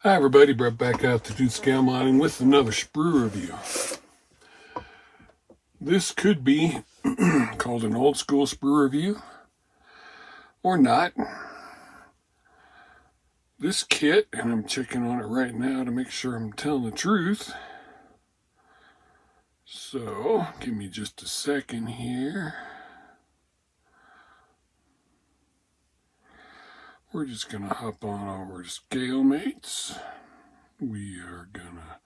Hi everybody, Brett back out to do scale modding with another sprue review. This could be called an old school sprue review, or not. This kit, and I'm checking on it right now to make sure I'm telling the truth. So, give me just a second here. We're just going to hop on over to Scale Mates. We are going to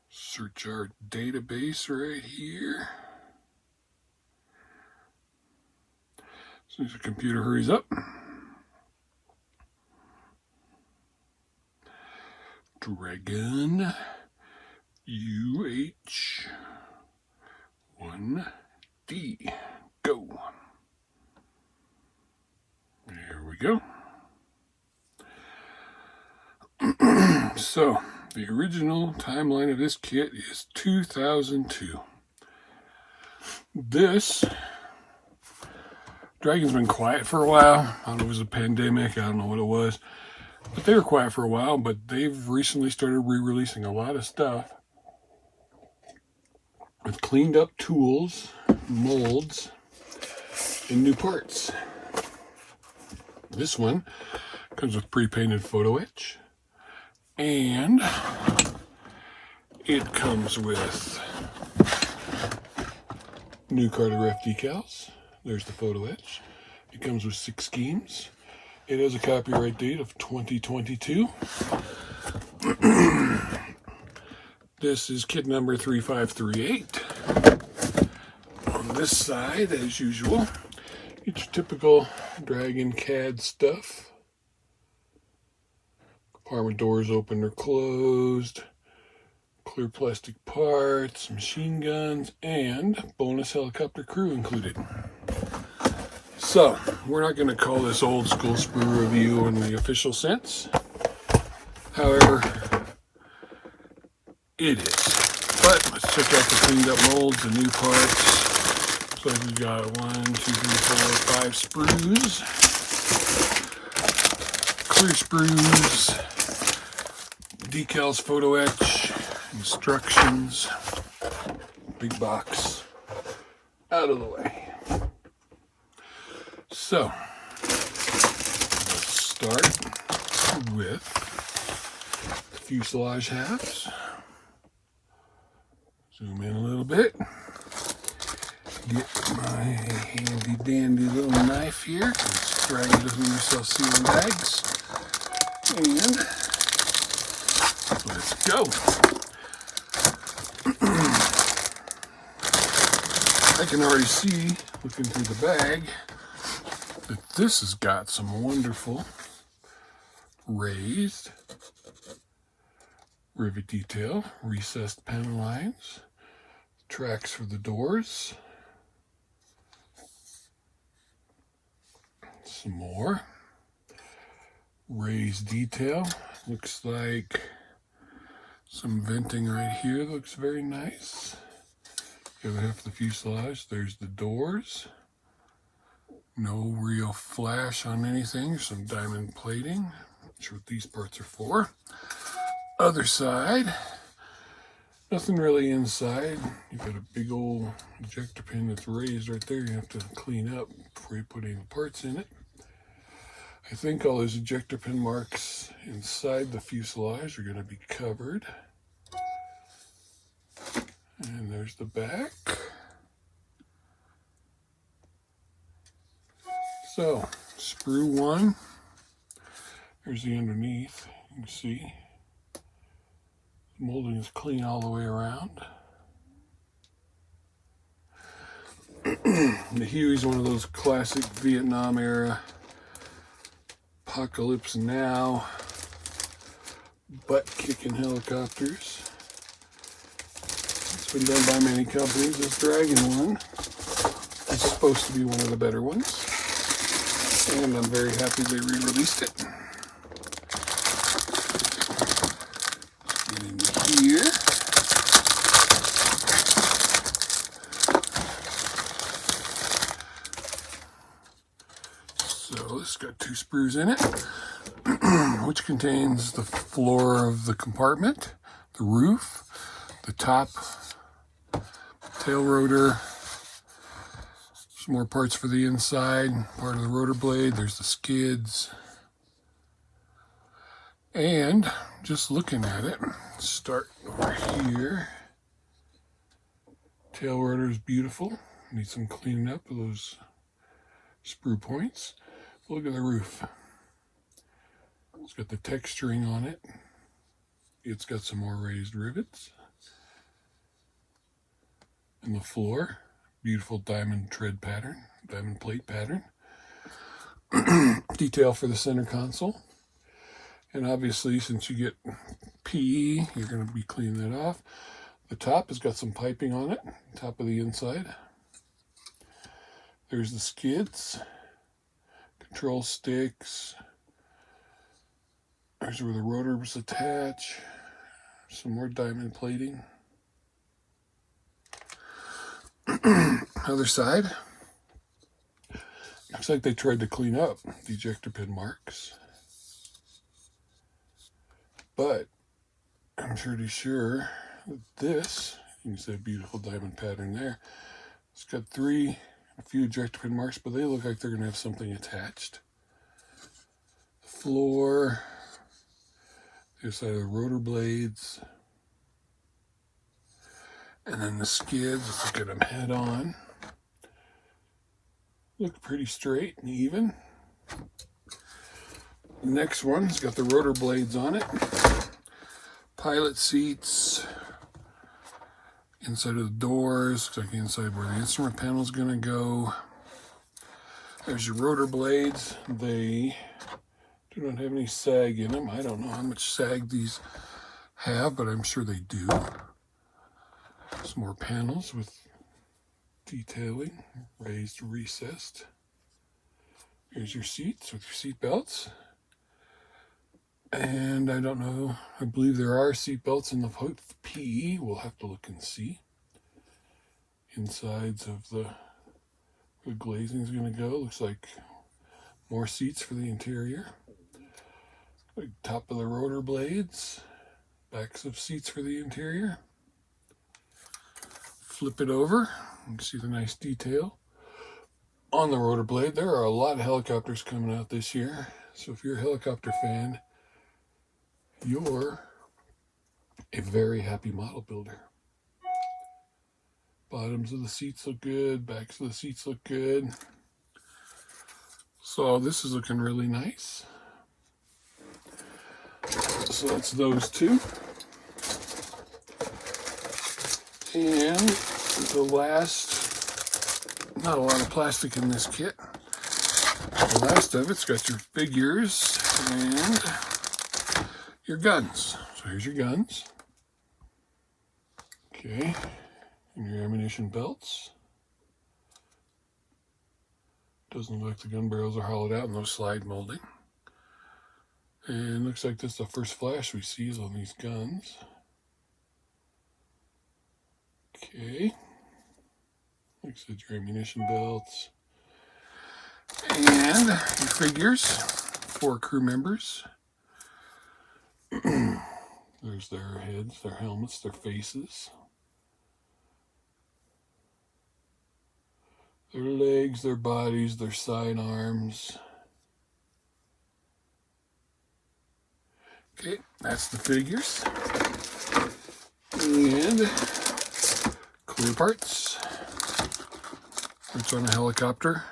search our database right here. As soon as the computer hurries up. Dragon UH-1D. Go. There we go. So, the original timeline of this kit is 2002. This Dragon's been quiet for a while. I don't know if it was a pandemic, I don't know what it was. But they were quiet for a while, but they've recently started re-releasing a lot of stuff with cleaned up tools, molds, and new parts. This one comes with pre-painted photo etch, and it comes with new Cartograph decals. There's the photo etch. It comes with 6 schemes. It has a copyright date of 2022. This is kit number 3538. On this side, as usual, get your typical Dragon CAD stuff. Compartment doors open or closed, clear plastic parts, machine guns, and bonus helicopter crew included. So, we're not going to call this old school sprue review in the official sense. However, it is. But let's check out the cleaned up molds, the new parts. So we got 1, 2, 3, 4, 5 sprues. Clear sprues. Decals, photo etch, instructions. Big box. Out of the way. So, let's start with the fuselage halves. Zoom in a little bit. Get my handy dandy little knife here. Dragon doesn't use self-sealing bags. And let's go. I can already see, looking through the bag, that this has got some wonderful raised rivet detail, recessed panel lines, tracks for the doors, some more raised detail. Looks like some venting right here. Looks very nice. The other half of the fuselage, there's the doors. No real flash on anything, some diamond plating. Not sure what these parts are for. Other side, nothing really inside. You've got a big old ejector pin that's raised right there. You have to clean up before you put any parts in it. I think all those ejector pin marks inside the fuselage are going to be covered. And there's the back. So, sprue 1. Here's the underneath. You can see the molding is clean all the way around. The Huey is one of those classic Vietnam era Apocalypse Now butt-kicking helicopters. It's been done by many companies. This Dragon one is supposed to be one of the better ones, and I'm very happy they re-released it. Get in here. So this got 2 sprues in it. which contains the floor of the compartment, the roof, the top, tail rotor, some more parts for the inside, part of the rotor blade, there's the skids. And just looking at it, start over here. Tail rotor is beautiful. Need some cleaning up of those sprue points. Look at the roof. It's got the texturing on it. It's got some more raised rivets. And the floor, beautiful diamond tread pattern, diamond plate pattern. Detail for the center console. And obviously, since you get PE, you're going to be cleaning that off. The top has got some piping on it, top of the inside. There's the skids, control sticks. There's where the rotors attach. Some more diamond plating. Other side. Looks like they tried to clean up the ejector pin marks. But I'm pretty sure that this, you can see a beautiful diamond pattern there. It's got a few ejector pin marks, but they look like they're going to have something attached. The floor, the other side of the rotor blades, and then the skids. Let's look at them head on. Look pretty straight and even. The next one's got the rotor blades on it. Pilot seats. Inside of the doors. Looks like the inside where the instrument panel is going to go. There's your rotor blades. They do not have any sag in them. I don't know how much sag these have, but I'm sure they do. Some more panels with detailing, raised, recessed. Here's your seats with your seat belts. And I don't know, I believe there are seat belts in the PE. We'll have to look and see. Insides of where the glazing is going to go. Looks like more seats for the interior. Top of the rotor blades. Backs of seats for the interior. Flip it over. You can see the nice detail on the rotor blade. There are a lot of helicopters coming out this year. So if you're a helicopter fan, you're a very happy model builder. Bottoms of the seats look good. Backs of the seats look good. So this is looking really nice. So that's those two. And the last, not a lot of plastic in this kit. The last of it's got your figures and your guns. So here's your guns. Okay. And your ammunition belts. Doesn't look like the gun barrels are hollowed out in those slide molding. And looks like this is the first flash we see on these guns. Okay. Like I said, your ammunition belts. And your figures. 4 crew members. There's their heads, their helmets, their faces. Their legs, their bodies, their sidearms. Okay, that's the figures. And clear parts. Parts on a helicopter.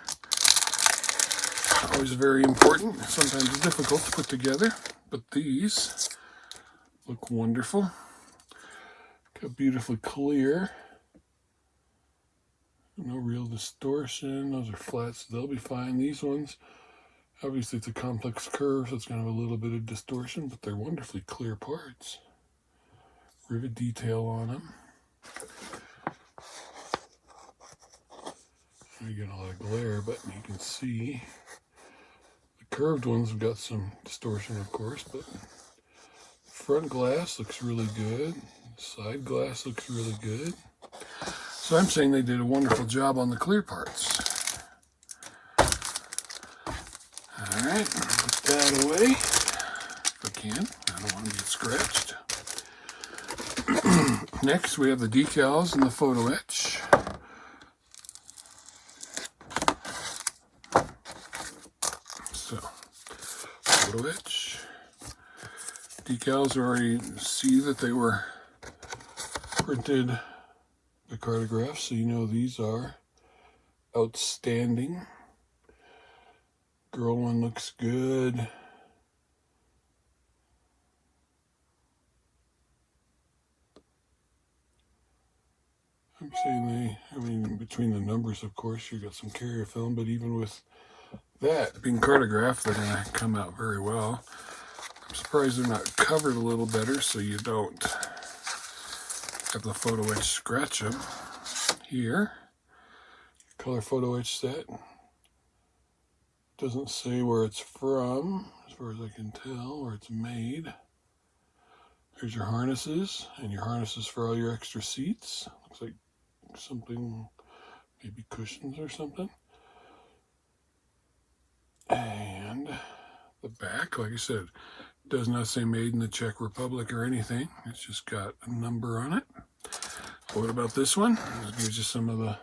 Always very important. Sometimes difficult to put together, but these look wonderful. Got beautifully clear. No real distortion. Those are flat, so they'll be fine. These ones, obviously it's a complex curve, so it's going to have a little bit of distortion, but they're wonderfully clear parts. Rivet detail on them. You get a lot of glare, but you can see the curved ones have got some distortion, of course, but front glass looks really good. Side glass looks really good. So I'm saying they did a wonderful job on the clear parts. All right, put that away. can. I don't want to get scratched. Next, we have the decals and the photo etch. So, photo etch. Decals, already see that they were printed the cartographs, so you know these are outstanding. Girl one looks good. I'm saying between the numbers, of course, you got some carrier film, but even with that being cartographed, they're going to come out very well. I'm surprised they're not covered a little better so you don't have the photo etch scratch them. Here, color photo etch set. Doesn't say where it's from, as far as I can tell, where it's made. Here's your harnesses, and your harnesses for all your extra seats. Looks like something, maybe cushions or something. And the back, like I said, does not say made in the Czech Republic or anything. It's just got a number on it. What about this one? It gives you some of the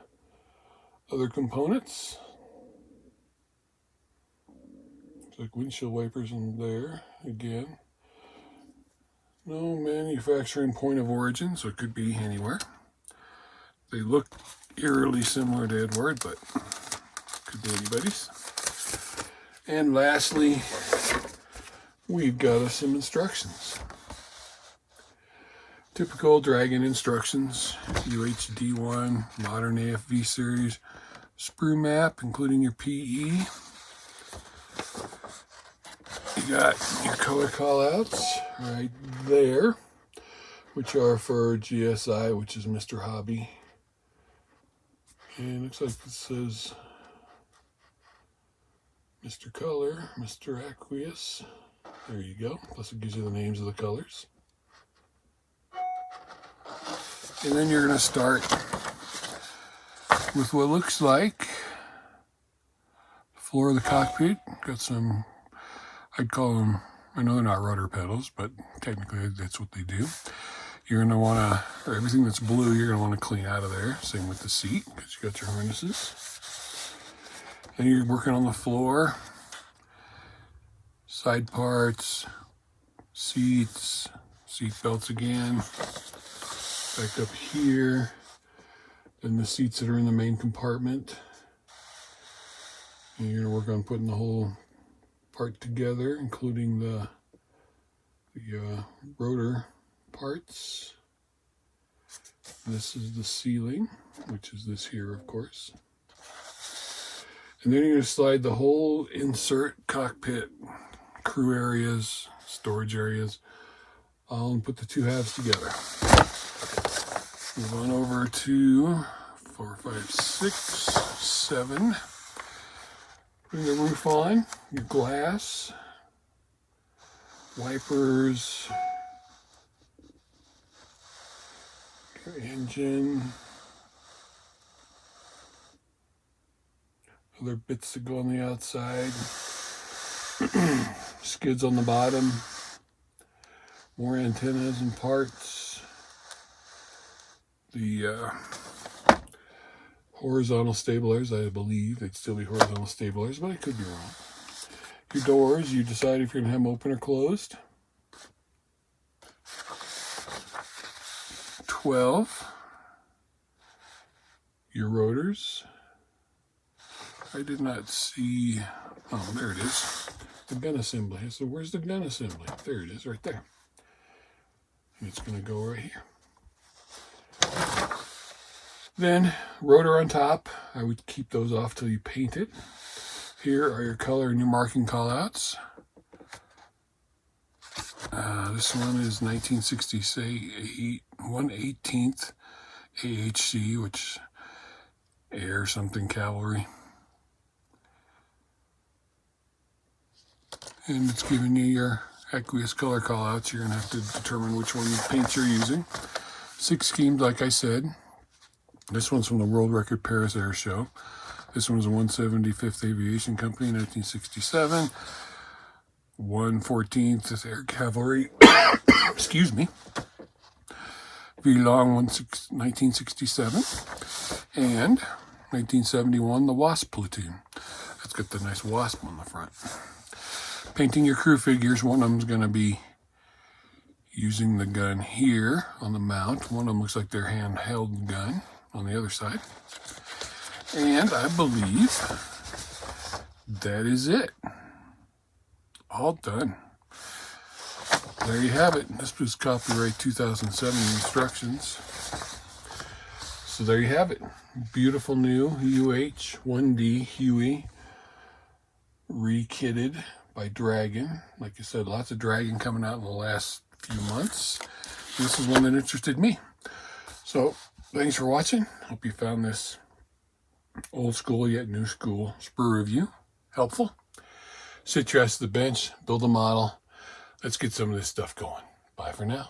other components. Looks like windshield wipers in there again. No manufacturing point of origin, so it could be anywhere. They look eerily similar to Edward, but could be anybody's. And lastly, we've got us some instructions. Typical Dragon instructions, UH-1D, modern AFV series, sprue map, including your PE. You got your color callouts right there, which are for GSI, which is Mr. Hobby. And it looks like it says Mr. Color, Mr. Aqueous. There you go. Plus it gives you the names of the colors. And then you're going to start with what looks like the floor of the cockpit. Got some, I'd call them, I know they're not rudder pedals, but technically that's what they do. You're going to want to, or everything that's blue, you're going to want to clean out of there. Same with the seat, because you got your harnesses. Then you're working on the floor, side parts, seats, seat belts again. Back up here, then the seats that are in the main compartment. And you're going to work on putting the whole part together, including the rotor parts. This is the ceiling, which is this here, of course. And then you're going to slide the whole insert cockpit, crew areas, storage areas, all and put the two halves together. Move on over to 4, 5, 6, 7. Bring the roof on, your glass, wipers, your engine, other bits that go on the outside, skids on the bottom, more antennas and parts. The horizontal stabilizers, I believe they'd still be horizontal stabilizers, but I could be wrong. Your doors, you decide if you're going to have them open or closed. 12. Your rotors. I did not see, oh, there it is. The gun assembly. So where's the gun assembly? There it is, right there. And it's going to go right here. Then rotor on top, I would keep those off till you paint it. Here are your color and your marking callouts. This one is 1960, 1/18th AHC, which air something cavalry. And it's giving you your aqueous color callouts. You're gonna have to determine which one of the paints you're using. 6 schemes, like I said. This one's from the World Record Paris Air Show. This one's a 175th Aviation Company, 1967. 1/14 Air Cavalry, excuse me, V-Long 1967, and 1971 the Wasp platoon. That's got the nice Wasp on the front. Painting your crew figures, one of them's going to be using the gun here on the mount. One of them looks like their handheld gun on the other side. And I believe that is it. All done. There you have it. This was copyright 2007 instructions. So there you have it. Beautiful new UH-1D Huey, re-kitted by Dragon. Like I said, lots of Dragon coming out in the last few months. This is one that interested me. So thanks for watching. Hope you found this old school yet new school Sprue review helpful. Sit your ass to the bench, build a model. Let's get some of this stuff going. Bye for now.